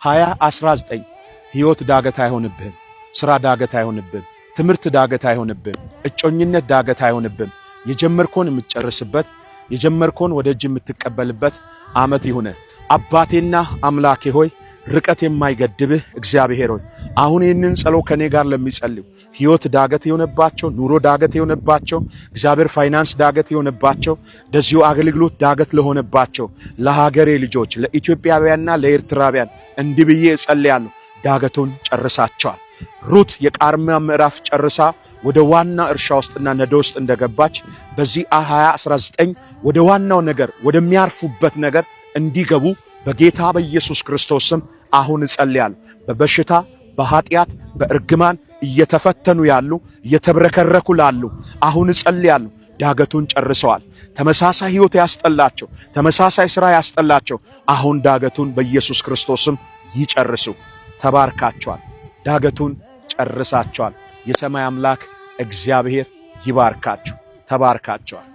2019 ሕይወት ዳገት አይሆንብህም። ሥራ ዳገት አይሆንብህም። ትምህርት ዳገት አይሆንብህም። እጮኝነት ዳገት አይሆንብህም። የጀመርኮን የምትጨርስበት የጀመርኮን ወደ እጅ የምትቀበልበት ዓመት ይሁን። አባቴና አምላኬ ሆይ ርቀት የማይገድብህ እግዚአብሔር ሆይ አሁን ይህንን ጸሎት ከኔ ጋር ለሚጸልዩ ሕይወት ዳገት የሆነባቸው ኑሮ ዳገት የሆነባቸው እግዚአብሔር ፋይናንስ ዳገት የሆነባቸው እንደዚሁ አገልግሎት ዳገት ለሆነባቸው ለሀገሬ ልጆች ለኢትዮጵያውያንና ለኤርትራውያን እንዲህ ብዬ እጸልያለሁ። ዳገቱን ጨርሳቸዋል። ሩት የቃርሚያ ምዕራፍ ጨርሳ ወደ ዋና እርሻ ውስጥና ነዶ ውስጥ እንደገባች በዚህ 2019 ወደ ዋናው ነገር ወደሚያርፉበት ነገር እንዲገቡ በጌታ በኢየሱስ ክርስቶስ ስም አሁን እጸልያለሁ። በበሽታ በኃጢአት በእርግማን እየተፈተኑ ያሉ እየተብረከረኩ ላሉ አሁን እጸልያለሁ። ዳገቱን ጨርሰዋል። ተመሳሳይ ሕይወት ያስጠላቸው፣ ተመሳሳይ ሥራ ያስጠላቸው አሁን ዳገቱን በኢየሱስ ክርስቶስ ስም ይጨርሱ። ተባርካቸዋል። ዳገቱን ጨርሳቸዋል። የሰማይ አምላክ እግዚአብሔር ይባርካችሁ። ተባርካቸዋል።